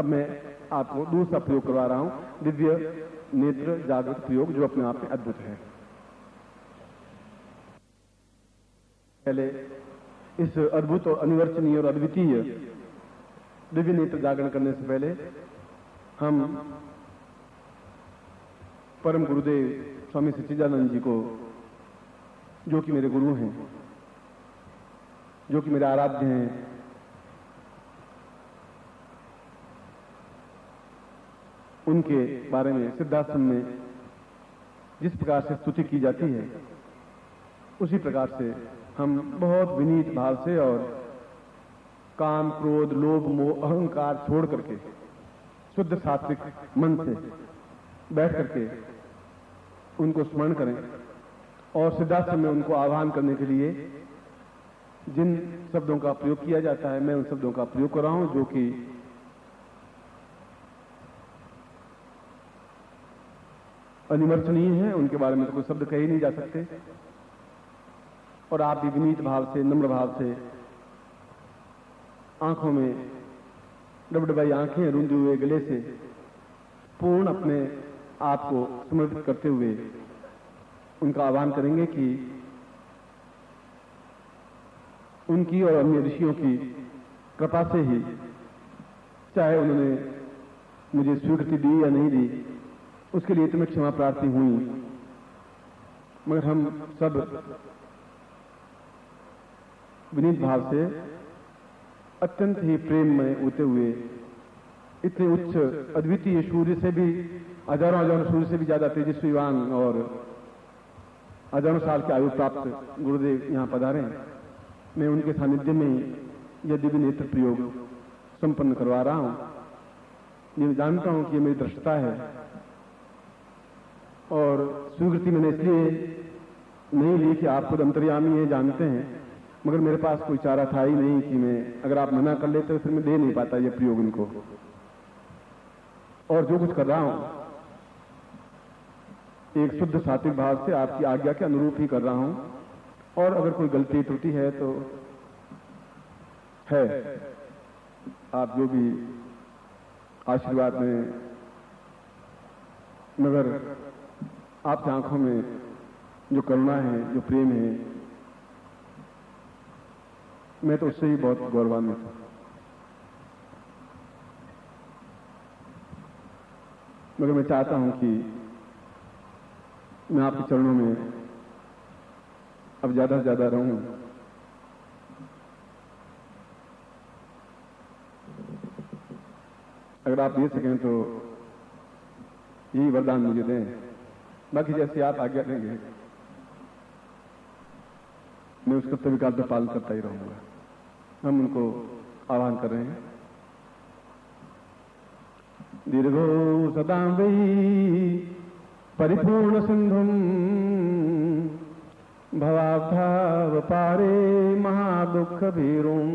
अब मैं आपको दूसरा प्रयोग करवा रहा हूं, दिव्य नेत्र जागृत प्रयोग, जो अपने आप में अद्भुत है। पहले इस अद्भुत और अनिवर्चनीय और अद्वितीय दिव्य नेत्र जागरण करने से पहले हम परम गुरुदेव स्वामी सच्चिदानंद जी को, जो कि मेरे गुरु हैं, जो कि मेरे आराध्य हैं, उनके बारे में सिद्धाश्रम में जिस प्रकार से स्तुति की जाती है, उसी प्रकार से हम बहुत विनीत भाव से और काम, क्रोध, लोभ, मोह, अहंकार छोड़ करके शुद्ध सात्विक मन से बैठ करके उनको स्मरण करें और सिद्धाश्रम में उनको आह्वान करने के लिए जिन शब्दों का प्रयोग किया जाता है, मैं उन शब्दों का प्रयोग कर रहा हूं, जो कि अनिवर्चनीय है। उनके बारे में तो कोई शब्द कहे नहीं जा सकते। और आप भी विनीत भाव से, नम्र भाव से, आंखों में डबडबाई आंखें, रूंधे हुए गले से पूर्ण अपने आप को समर्पित करते हुए उनका आह्वान करेंगे कि उनकी और अन्य ऋषियों की कृपा से ही, चाहे उन्होंने मुझे स्वीकृति दी या नहीं दी, उसके लिए तुम्हें क्षमा प्रार्थी हुई, मगर हम सब विनीत भाव से अत्यंत ही प्रेम में होते हुए इतने उच्च अद्वितीय सूर्य से भी, हजारों सूर्य से भी ज्यादा तेजस्वीवान और हजारों साल की आयु प्राप्त गुरुदेव यहाँ पधारे हैं। मैं उनके सानिध्य में यह दिव्य नेत्र प्रयोग संपन्न करवा रहा हूं। ये जानता हूं कि ये मेरी दृष्टता है और स्वीकृति मैंने इसलिए नहीं ली कि आप खुद अंतर्यामी हैं, जानते हैं, मगर मेरे पास कोई चारा था ही नहीं कि मैं, अगर आप मना कर लेते तो फिर मैं दे नहीं पाता ये प्रयोग इनको। और जो कुछ कर रहा हूं एक शुद्ध सात्विक भाव से आपकी आज्ञा के अनुरूप ही कर रहा हूं, और अगर कोई गलती त्रुटि है तो है, आप जो भी आशीर्वाद में, मगर आपकी आंखों में जो करुणा है, जो प्रेम है, मैं तो उससे ही बहुत गौरवान्वित हूं। मगर मैं चाहता हूं कि मैं आपके चरणों में अब ज्यादा से ज्यादा रहूं। अगर आप दे सकें तो यही वरदान मुझे दें, बाकी जैसे आप आज्ञा देंगे मैं उसका तरीका तो पालन करता ही रहूंगा। हम उनको आह्वान कर रहे हैं। दीर्घो सदा वै परिपूर्ण सिंधुम भवाब्धाव पारे महादुख भीरुम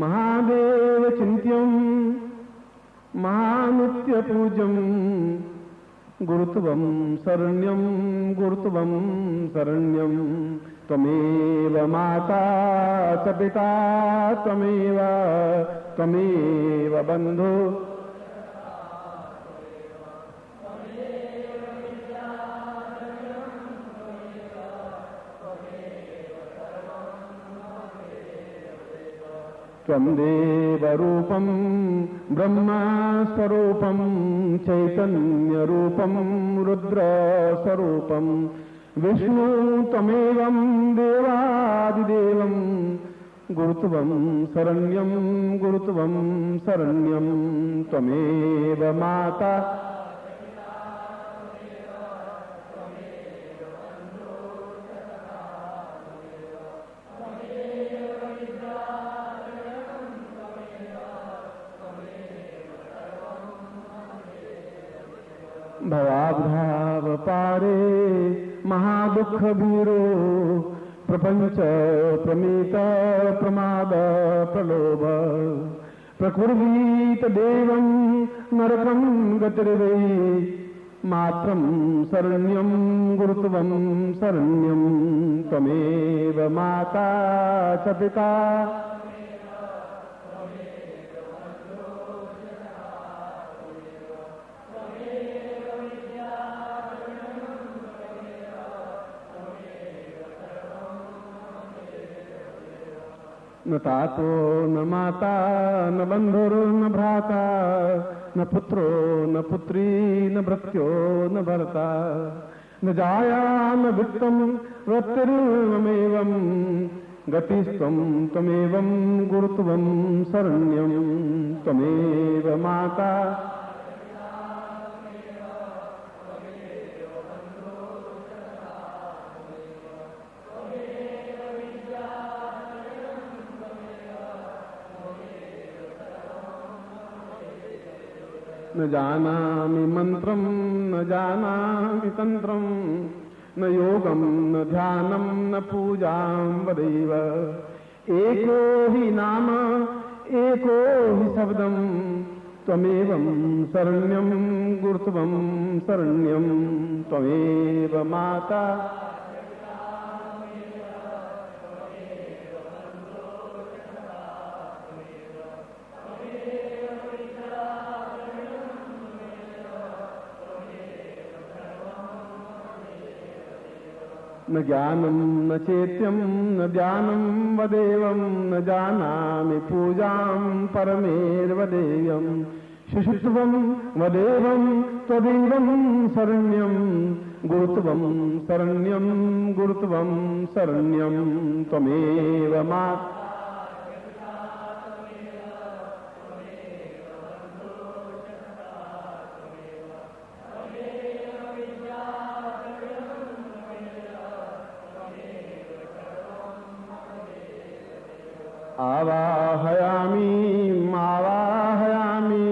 महादेव चिंत्यम महानित्य पूजम गुरुत्वम शरण्यम गुरुत्वम शरण्यम त्वमेव माता च पिता त्वमेव बंधु त्वं देव रूपं ब्रह्म स्वरूपं चैतन्य रूपं रुद्र स्वरूपं विष्णु त्वमेवं देवादिदेवं गुरुत्वं शरण्यं त्वमेव माता भवाब्धाव पारे महादुख भीरो प्रपंच प्रमित प्रमाद प्रलोभ प्रकुर्वीत देवं नरकं गतिर्वै मात्रं शरण्यं गुरुत्वं शरण्यं त्वमेव माता च पिता न तातो न माता न बंधुर्न भ्राता न पुत्रो न पुत्री न भृत्यो न भर्ता न जाया न वित्तं वृत्तिर्ममेवं गतिस्त्वं त्वमेवं गुरुत्वं शरण्यं त्वमेव माता न जानामि मंत्रं न जानामि तंत्रं न योगं न ध्यानं न पूजां वदैव एको हि नाम एको हि शब्दं त्वमेवं शरण्यं गुरुत्वं शरण्यं त्वमेव माता न ज्ञानं न चेत्यं न ध्यानं वदेवं न जानामि पूजां परमेर्वदेयं शिशुत्वं वदेवं त्वदेवं शरण्यं गुरुत्वं शरण्यं गुरुत्वं शरण्यं त्वमेव माता आवाहयामि आवाहयामि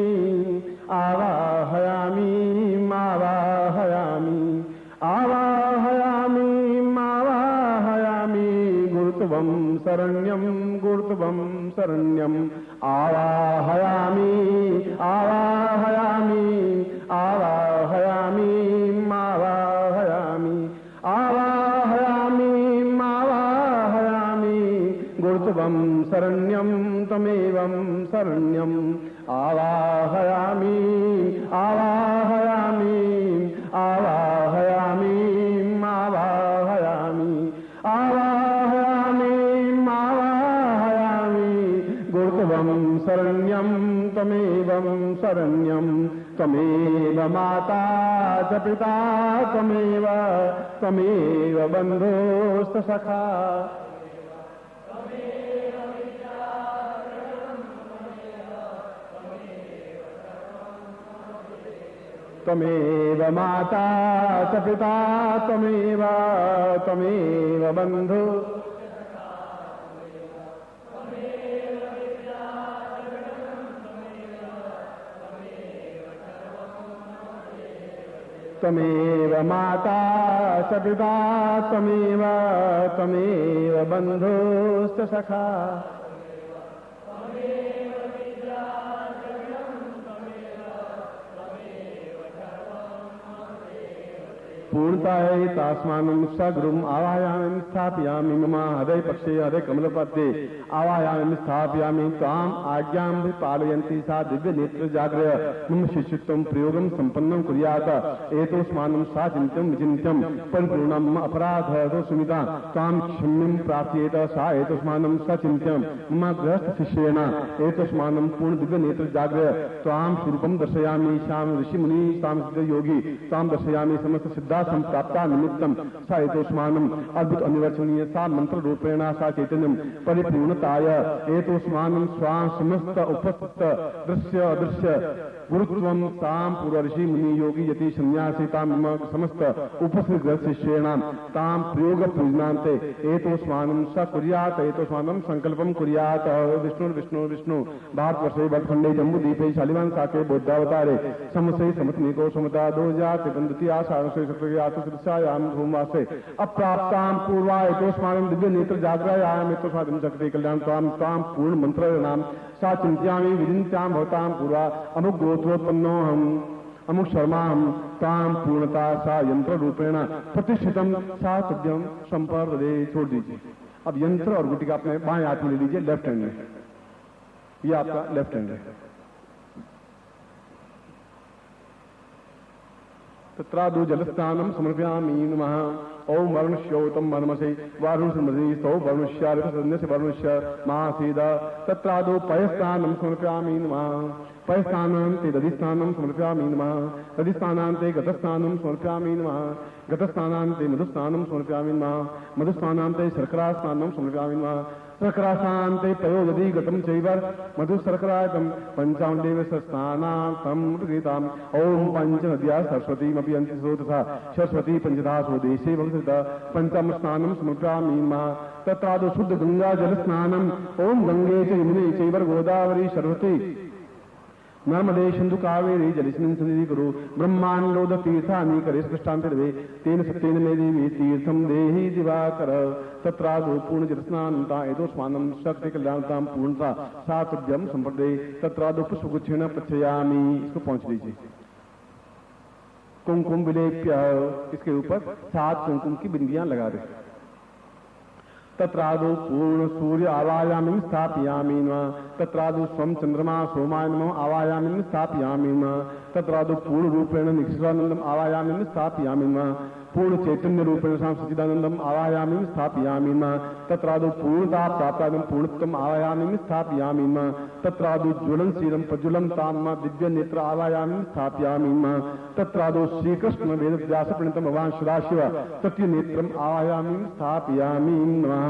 आवाहयामि आवाहयामि आवाहयामि आवाहयामि गुरुत्वं शरण्यं गुरुत्वं शरण्यं आवाहयामि आवाहयामि आवाहयामि आवाहयामि आवाहयामि आवाहयामि गुरुत्वं शरण्यं त्वमेवं शरण्यं आवाहयामि आवाहयामि आवाहयामि आवाहयामि आवाहयामि आवाहयामि गुरुत्वं शरण्यं त्वमेवं शरण्यं त्वमेव माता च पिता त्वमेव त्वमेव बन्धुश्च सखा त्वमेव माता च पिता त्वमेव त्वमेव बन्धु त्वमेव माता च पिता त्वमेव त्वमेव बन्धुश्च सखा पूर्णतायै तास्मानं सगुरुम् आवाहयामि स्थापयामि मम हृदय पक्षे हृदय कमलपद्मे आवाहयामि स्थापयामि ताम् आज्ञां पालयन्ति सा दिव्य नेत्र जाग्रय मम शिष्यत्वं प्रयोगं सम्पन्नं कुर्यात् एतस्मानं सा चिन्त्यं विचिन्त्यं परिपूर्णं मम अपराधदोषमिता तां क्षम्यं प्रार्थयेत सा एतस्मानं सचिन्त्यं मम गृहस्थ शिष्येण एतस्मानं पूर्ण दिव्य नेत्र जाग्रय तां स्वरूपं दर्शयामि श्याम ऋषि मुनि तां सिद्ध योगी तां दर्शयामि समस्त सिद्धा संप्राप्ता निमित्तं सा एतस्मानं अद्भुत अनिर्वचनीय सा मंत्र रूपेण सा चैतन्यं परिपूर्णताय एतस्मानं स्वां समस्त उपस्थित दृश्य अदृश्य गुरुत्वं तां पूर्व ऋषि मुनि योगी यति सन्यासी तां मम समस्त उपस्थित शिष्येणां तां प्रयोग पूजनान्ते एतस्मानं स कुर्यात् एतस्मानं संकल्पं कुर्यात् विष्णु विष्णु विष्णु भारतवर्षे भट्टखंडे जम्बूद्वीपे शालिवाहन शाके बौद्धावतारे समसै समतनिको समता दो जाति बंधुति आषाढ़ याम भूमवासे अप्राप्तां पूर्वा एतस्मानं दिव्य नेत्र जागरायाम एतस्मानं शक्ति कल्याण तां तां पूर्ण मंत्र नाम सा चिंत्यामि विचिन्त्यां भवतां पूर्वा अमुक गोत्रोत्पन्नोऽहम् अमुक शर्माहम् तां पूर्णता सा यंत्र रूपेण प्रतिष्ठितम सा तुभ्यं संपर्दे छोड़ दीजिए। अब यंत्र और गुटिका अपने बाएं हाथ में ले लीजिए, लेफ्ट हैंड में, ये आपका लेफ्ट हैंड है। तत्रादो जलस्नानं समर्पयामि नमः ओम वर्णश्योतम वर्मसे वारुण समृद्धि सौ वर्णश्याल से वर्णश्य महासीद तत्रादो पयस्नानं समर्पयामि नमः पयस्नानान्ते दधिस्नानं समर्पयामि नमः दधिस्नानान्ते गतस्नानं समर्पयामि नमः गतस्नानान्ते मधुस्नानं समर्पयामि नमः मधुस्नानान्ते शर्करा स्नानं समर्पयामि नमः शर्करास्नान्ते पयोदधि गतं चैवर मधुशर्करायतं पंचामदेव स्नानार्थं गीताम् ओम पंचनद्या सरस्वतीमपि अन्ति स्रोतसा सरस्वती पंचधा स्वदेशे वंशिता पंचम स्नानं समर्पयामि नमः तत्रादो शुद्ध गंगा जल स्नानम् ओम गंगे च यमुने चैव गोदावरी सरस्वती नर्मदे सिंधु कावेरी जलिस्मिन् सन्निधि कुरु ब्रह्मांडोद तीर्थानि करे स्पष्टान्ते देवे तेन सत्येन मे देवी तीर्थं देहि दिवाकर तत्रादो पूर्ण जलस्नानता एतो स्नानं शक्ति कल्याणतां पूर्णता सातभ्यम संपदे तत्रादो पुष्पगुच्छेन प्रच्छयामि। इसको पहुंच लीजिए। कुमकुम विलेप्य इसके ऊपर 7 कुमकुम की बिंदियां लगा दे। तत्रादो पूर्ण सूर्य आवायामिं स्थापयामि नमः तत्रादो स्वं चंद्रमा सोमाय नमः आवायामिं स्थापयामि नमः तत्रादो पूर्ण रूपेण निक्षिरानंदम आवायामिं स्थापयामि नमः पूर्ण चैतन्य रूपेण सां सच्चिदानंदम आवायामिं स्थापयामि नमः तत्रादो पूर्णता प्राप्तादं पूर्णत्वम आवायामिं स्थापयामि नमः तत्रादो ज्वलनशीलं प्रज्वलनतां दिव्य नेत्र आवायामिं स्थापयामि नमः तत्रादो श्रीकृष्ण वेदव्यास प्रणीतं भगवान सदाशिव तृतीय नेत्रम आवायामिं स्थापयामि नमः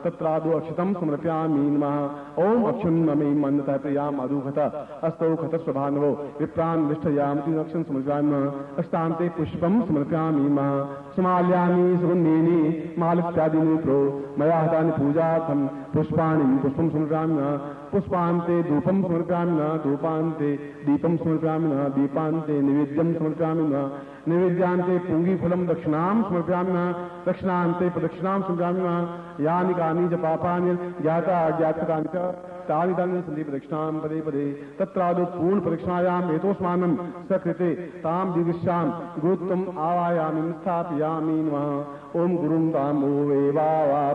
तत्रादो अक्षतं समर्पयामि नमः ओम अक्षन्नमे मन्नतः प्रियाम अदुखत अस्तौ खत स्वभानवो विप्रान् निष्ठयाम तीन अक्षं समर्पयामि नमः अष्टान्ते पुष्पं समर्पयामि नमः समाल्यानि सुगन्धीनि मालित्यादीनि प्रो मया हतानि पूजार्थं पुष्पाणि पुष्पं समर्पयामि नमः पुष्पान्ते धूपं समर्पयामि नमः धूपान्ते दीपं समर्पयामि नमः दीपान्ते निवेद्यं समर्पयामि नमः निवेद्यान्ते पुंगीफलं दक्षिणां समर्पयामि नमः दक्षिणान्ते प्रदक्षिणां समर्पयामि नमः यानि कानि च पापानि ज्ञाता अज्ञातानि च तानि तानि सन्ति प्रदक्षिणां पदे पदे तत्रादो पूर्ण प्रदक्षिणायाम् एतोस्मानं सकृते तां दिदिश्यां गुरुत्वम् आवायामिं स्थापयामि नमः ओम गुरुं तामो वेवा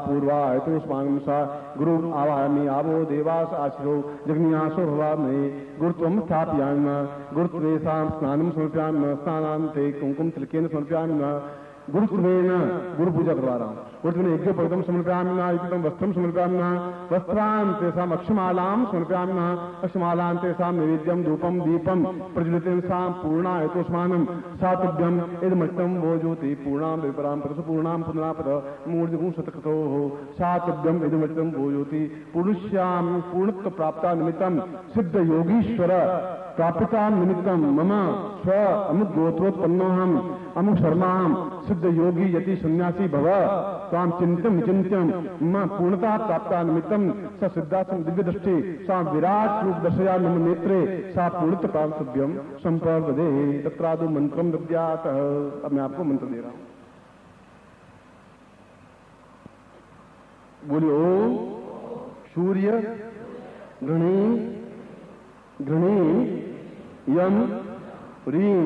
पूर्वा एतोस्मानं सा गुरुम् आवायामि आवो देवास आशिरो जग्न्यासो भवामहे गुरुत्वं स्थापयामि नमः गुरुत्वेषां स्नानं समर्पयामि नमः स्नानान्ते कुंकुम तिलकेन समर्पयामि नमः गुरुत्वेन गुरु पूजा करवा रहा हूँ गुरुत्वेन यज्ञोपवीतं समर्पयामि नमः युक्तं वस्त्रं समर्पयामि नमः वस्त्रान् तेषाम् अक्षमालां समर्पयामि नमः अक्षमालान् तेषां नैवेद्यं धूपं दीपं प्रज्वलितं सां पूर्णा एतोस्मानं सातभ्यम् इदमष्टं वो ज्योति पूर्णां विपरां परसपूर्णां पुनरापद मूर्तिगुं शतकृतोः सातभ्यम् इदमष्टं वो ज्योति पुरुष्यां पूर्णत्व प्राप्ता निमित्तं सिद्ध योगीश्वर प्रापिता निमित्तं मम स्व अमुक गोत्रोत्पन्नोऽहम् अमुक शर्माहम् सिद्ध योगी यति सन्यासी भव तां चिन्त्यं विचिन्त्यं मम पूर्णता प्राप्ता निमित्तं स सिद्धार्थं दिव्य दृष्टि सा विराट रूप दर्शया मम नेत्रे सा पूर्णत्व प्राप्तव्यं संपर्दे तत्रादो मंत्रं दद्यात्। अब मैं आपको मंत्र दे रहा हूं। बोलिए ओम सूर्य गृणी यम ह्रीं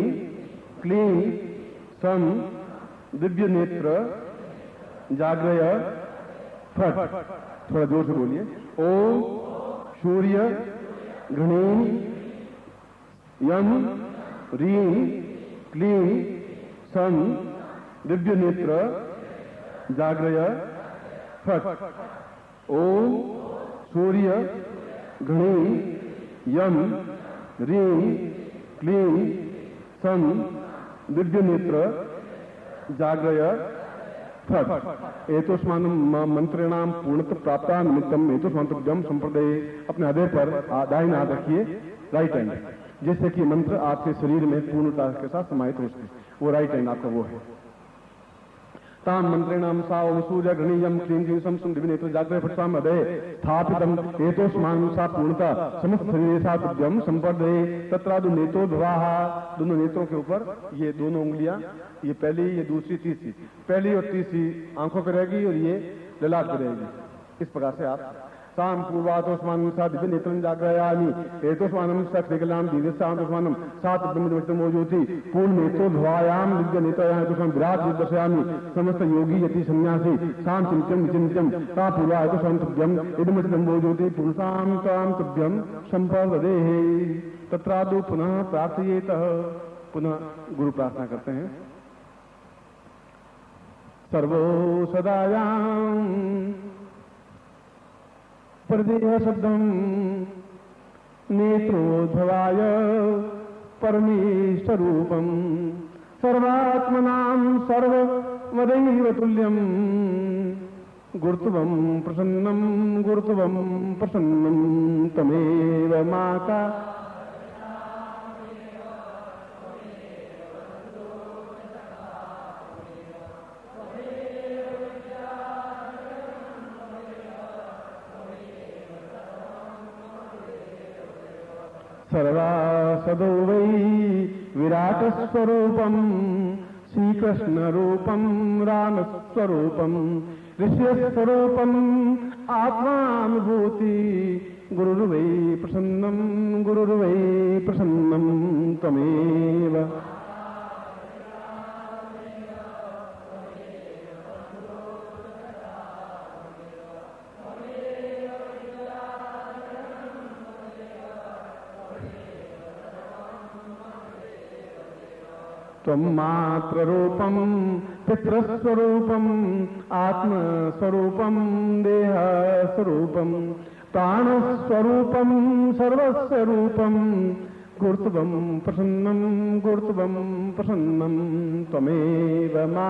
क्लीं सम दिव्य नेत्र जाग्रय फट। थोड़ा जोर से बोलिए। ओम सूर्य गृणी यम ह्रीं क्लीं सम दिव्य नेत्र जाग्रय फट। ओम सूर्य गृणी यम ह्रीं क्लीं सम दिव्य नेत्र जाग्रय फट। एतोस्मानं मंत्रिणाम पूर्णत्व प्राप्ता निमित्तम एतोस्मांतव्यम संप्रदय। अपने हृदय पर दाहिना हाथ रखिए, राइट हैंड, जिससे कि मंत्र आपके शरीर में पूर्णता के साथ समाहित हो सके। वो राइट हैंड आपका वो है। ताम मंत्रिणाम सा ओम सूर्य गृणीयम क्लीं क्लीं सम दिव्य नेत्र जाग्रय फटसाम हृदय स्थापितम एतोस्मानं सा पूर्णता समस्त शरीर सातभ्यम संपर्दय तत्रादो नेत्रो भवाः। दोनों नेत्रों के ऊपर ये दोनों उंगलियां, ये पहली, ये दूसरी, तीसरी, पहली और तीसरी आंखों पर रहेगी और ये ललाट पर रहेगी। इस प्रकार से आप ताम पूर्वातोस्मानं सा दिव्य नेत्रं जाग्रयामि एतोस्मानं सा क्लेकलां दीर्घस्यान्तोस्मानं सातभ्यं ज्योति पूर्ण नेत्रो भवायां दिव्य नेत्रयां एतोस्मानं विराट दर्शयामि समस्त योगी यति सन्यासी सां चिन्त्यं विचिन्त्यं ता पूर्वा एतोस्मान्तभ्यम् इदमष्टं वो ज्योति पुरुषां तां तुभ्यं संपर्ददेः। तत्रादो पुनः प्रार्थयेत। पुनः गुरु प्रार्थना करते हैं। सर्वो सदायां प्रदेह शब्दं नेत्रोद्भवाय परमेष्ठरूपं सर्वात्मनां सर्वमदैव तुल्यं गुरुत्वं प्रसन्नं तमेव माता सर्वा सदो वै विराट स्वरूपं श्रीकृष्ण रूपं राम स्वरूपं ऋषि स्वरूपं आत्मानुभूति गुरुर्वै प्रसन्नं त्वमेव त्वं मात्ररूपं पितृस्वरूपं आत्मस्वरूपं देहस्वरूपं प्राणस्वरूपं सर्वस्वरूपं गुरुत्वं प्रसन्नं त्वमेव मा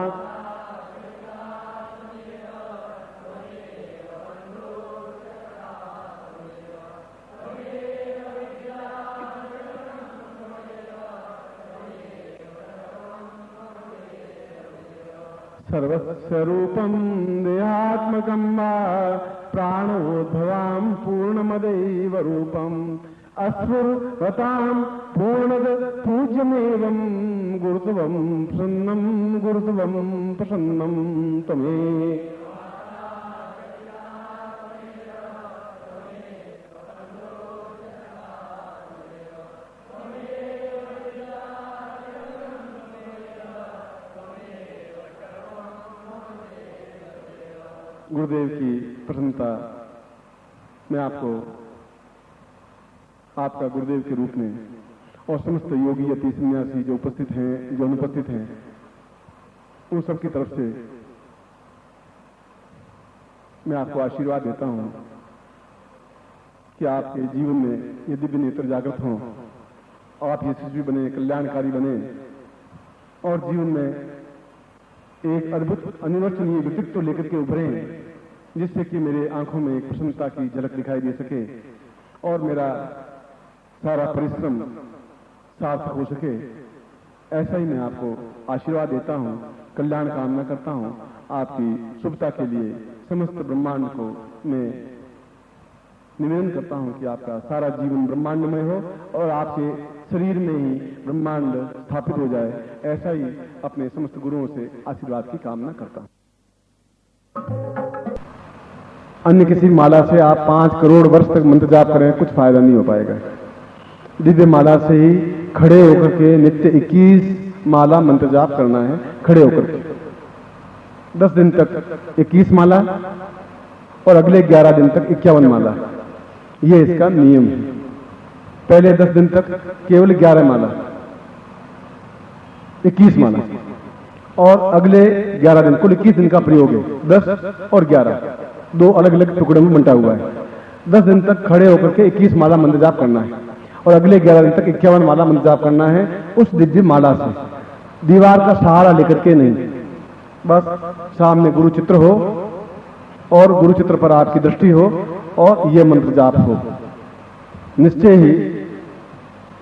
सर्वस्वरूपं देहात्मकं वा प्राणोद्भवां पूर्णमदैव रूपम् अस्फुरतां पूर्णद पूज्यमेवं गुरुत्वं प्रसन्नं त्वमे गुरुदेव की प्रसन्नता मैं आपको आपका गुरुदेव के रूप में और समस्त योगी यति सन्यासी जो उपस्थित हैं, जो अनुपस्थित हैं, उन सबकी तरफ से मैं आपको आशीर्वाद देता हूं कि आपके जीवन में ये दिव्य नेत्र जागृत हों, आप यशस्वी बने, कल्याणकारी बने और जीवन में एक अद्भुत अनिवर्चनीय व्यक्तित्व लेकर के उभरे, जिससे कि मेरे आंखों में एक प्रसन्नता की झलक दिखाई दे सके और मेरा सारा परिश्रम सार्थक हो सके। ऐसा ही मैं आपको आशीर्वाद देता हूं, कल्याण कामना करता हूं। आपकी शुभता के लिए समस्त ब्रह्मांड को मैं निवेदन करता हूं कि आपका सारा जीवन ब्रह्मांडमय हो और आपके शरीर में ही ब्रह्मांड स्थापित हो जाए। ऐसा ही अपने समस्त गुरुओं से आशीर्वाद की कामना करता हूं। अन्य किसी माला से आप 5 करोड़ वर्ष तक मंत्र जाप करें, कुछ फायदा नहीं हो पाएगा। दिव्य माला से ही खड़े होकर के नित्य 21 माला मंत्र जाप करना है, खड़े होकर के 10 दिन तक 21 माला और अगले 11 दिन तक 51 माला, ये इसका नियम है। पहले 10 दिन तक केवल 11 माला, 21 माला और अगले 11 दिन, कुल 21 दिन का प्रयोग है। 10 और 11 दो अलग अलग टुकड़ों में बंटा हुआ है। 10 दिन तक खड़े होकर के 21 माला मंत्र जाप करना है और अगले 11 दिन तक 51 माला मंत्र जाप करना है उस दिव्य माला से। दीवार का सहारा लेकर के नहीं, बस सामने गुरु चित्र हो और गुरु चित्र पर आपकी दृष्टि हो और ये मंत्र जाप हो। निश्चय ही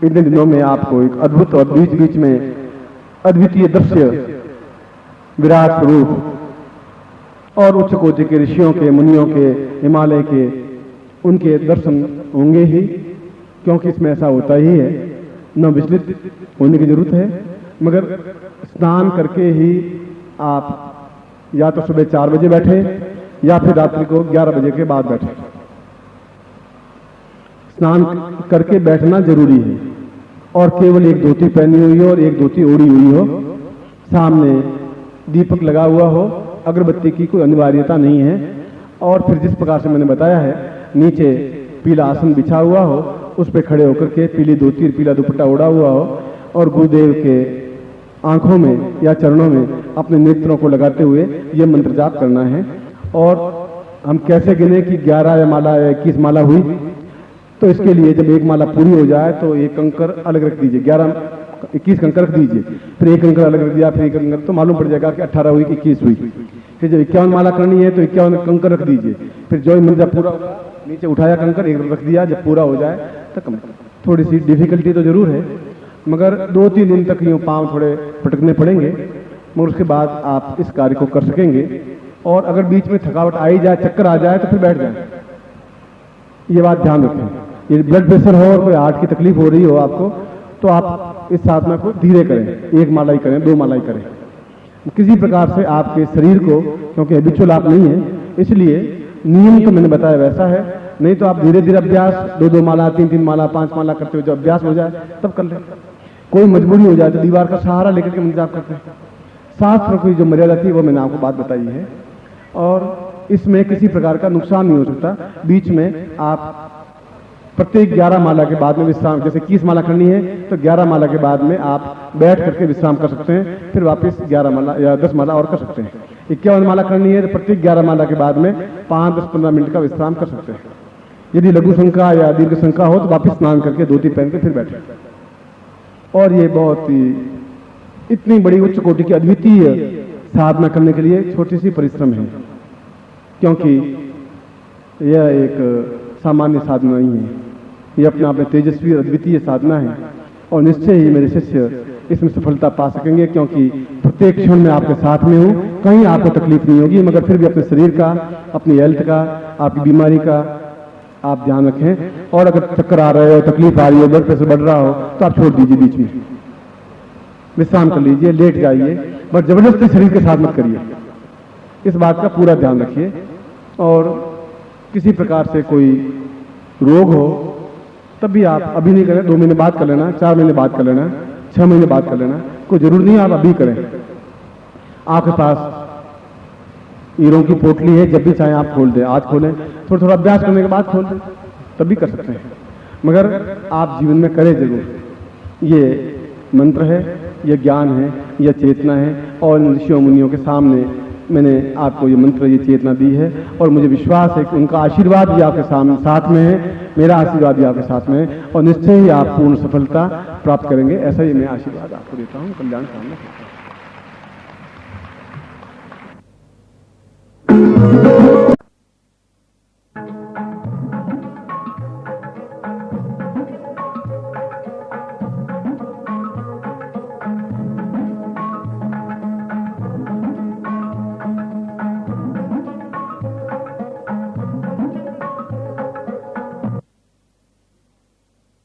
इतने दिनों में आपको एक अद्भुत और बीच बीच में अद्वितीय दृश्य, विराट स्वरूप और उच्च कोटि के ऋषियों के, मुनियों के, हिमालय के, उनके दर्शन होंगे ही, क्योंकि इसमें ऐसा होता ही है। न विचलित होने की जरूरत है, मगर स्नान करके ही आप या तो सुबह 4 बजे बैठे या फिर रात्रि को 11 बजे के बाद बैठे। स्नान करके बैठना जरूरी है और केवल एक धोती पहनी हुई हो और एक धोती ओढ़ी हुई हो, सामने दीपक लगा हुआ हो, अगरबत्ती की कोई अनिवार्यता नहीं है। और फिर जिस प्रकार से मैंने बताया है, नीचे पीला आसन बिछा हुआ हो, उस पर खड़े होकर के पीली धोती, पीला दुपट्टा ओढ़ा हुआ हो और गुरुदेव के आंखों में या चरणों में अपने नेत्रों को लगाते हुए ये मंत्र जाप करना है। और हम कैसे गिने कि 11 माला या 21 माला हुई, तो इसके लिए जब एक माला पूरी हो जाए तो एक कंकर अलग रख दीजिए, 21 कंकर रख दीजिए, फिर एक कंकर अलग रख दिया, फिर एक कंकर, तो मालूम पड़ जाएगा कि 18 हुई कि 21 हुई। फिर जब 51 माला करनी है तो 51 कंकर रख दीजिए, फिर जो मंत्र पूरा नीचे उठाया कंकर एक रख दिया, जब पूरा हो जाए तो कम। थोड़ी सी डिफिकल्टी तो जरूर है, मगर 2-3 दिन तक यूँ पाँव थोड़े पटकने पड़ेंगे, मगर उसके बाद आप इस कार्य को कर सकेंगे। और अगर बीच में थकावट आई जाए, चक्कर आ जाए, तो फिर बैठ जाए। ये बात ध्यान रखें। ये ब्लड प्रेशर हो और कोई हार्ट की तकलीफ हो रही हो आपको, तो आप इस साधना को धीरे करें, 1 माला ही करें, 2 माला ही करें। किसी प्रकार से आपके शरीर को, क्योंकि हैबिचुअल आप नहीं है, इसलिए नियम तो मैंने बताया वैसा है, नहीं तो आप धीरे धीरे अभ्यास 2-2 माला, 3-3 माला, 5 माला करते हुए जब अभ्यास हो जाए तब कर लें। कोई मजबूरी हो जाए तो दीवार का सहारा लेकर के मंत्र जाप करते हैं। शास्त्र की जो मर्यादा थी वो मैंने आपको बात बताई है, और इसमें किसी प्रकार का नुकसान नहीं हो सकता। बीच में आप प्रत्येक 11 माला के बाद में विश्राम, जैसे 21 माला करनी है तो 11 माला के बाद में आप बैठ करके विश्राम कर सकते हैं, फिर वापस 11 माला या 10 माला और कर सकते हैं। 51 माला करनी है तो प्रत्येक 11 माला के बाद में 5-10-15 मिनट का विश्राम कर सकते हैं। यदि लघु शंका या दीर्घ शंका हो तो वापस स्नान करके धोती पहन के फिर बैठे। और ये बहुत ही इतनी बड़ी उच्च कोटि की अद्वितीय साधना करने के लिए छोटी सी परिश्रम है, क्योंकि यह एक सामान्य साधना नहीं है, यह अपने आप में तेजस्वी और अद्वितीय साधना है। और निश्चय ही मेरे शिष्य इसमें सफलता पा सकेंगे, क्योंकि प्रत्येक क्षण में आपके साथ में हूँ, कहीं आपको तकलीफ नहीं होगी, मगर फिर भी अपने शरीर का, अपनी हेल्थ का, आपकी बीमारी का आप ध्यान रखें। और अगर चक्कर आ रहे हो, तकलीफ आ रही हो, ब्लड प्रेशर बढ़ रहा हो, तो आप छोड़ दीजिए, बीच में विश्राम कर लीजिए, लेट जाइए, बस जबरदस्ती शरीर के साथ मत करिए। इस बात का पूरा ध्यान रखिए। और किसी प्रकार से कोई रोग हो तब भी आप अभी नहीं करें, 2 महीने बाद कर लेना, 4 महीने बाद कर लेना, 6 महीने बाद कर लेना, कोई जरूर नहीं आप अभी करें। आपके पास ईरों की पोटली है, जब भी चाहे आप खोल दें, आज खोलें, थोड़ा थोड़ा अभ्यास करने के बाद खोल दें, तब भी कर सकते हैं, मगर आप जीवन में करें जरूर। ये मंत्र है, यह ज्ञान है, यह चेतना है, और ऋषियों मुनियों के सामने मैंने आपको ये मंत्र, ये चेतना दी है, और मुझे विश्वास है कि उनका आशीर्वाद भी आपके साथ में है, मेरा आशीर्वाद भी आपके साथ में है, और निश्चय ही आप पूर्ण सफलता प्राप्त करेंगे। ऐसा ही मैं आशीर्वाद आपको देता हूँ। कल्याण कामना करता हूँ।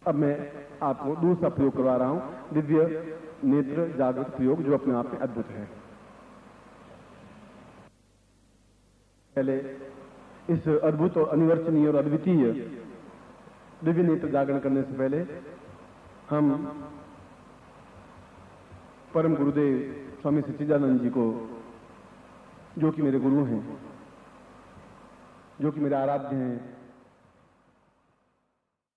अब मैं आपको दूसरा प्रयोग करवा रहा हूं, दिव्य नेत्र जागृत प्रयोग, जो अपने आप में अद्भुत है। पहले इस अद्भुत और अनिवर्चनीय और अद्वितीय दिव्य नेत्र जागरण करने से पहले हम परम गुरुदेव स्वामी सच्चिदानंद जी को, जो कि मेरे गुरु हैं, जो कि मेरे आराध्य हैं,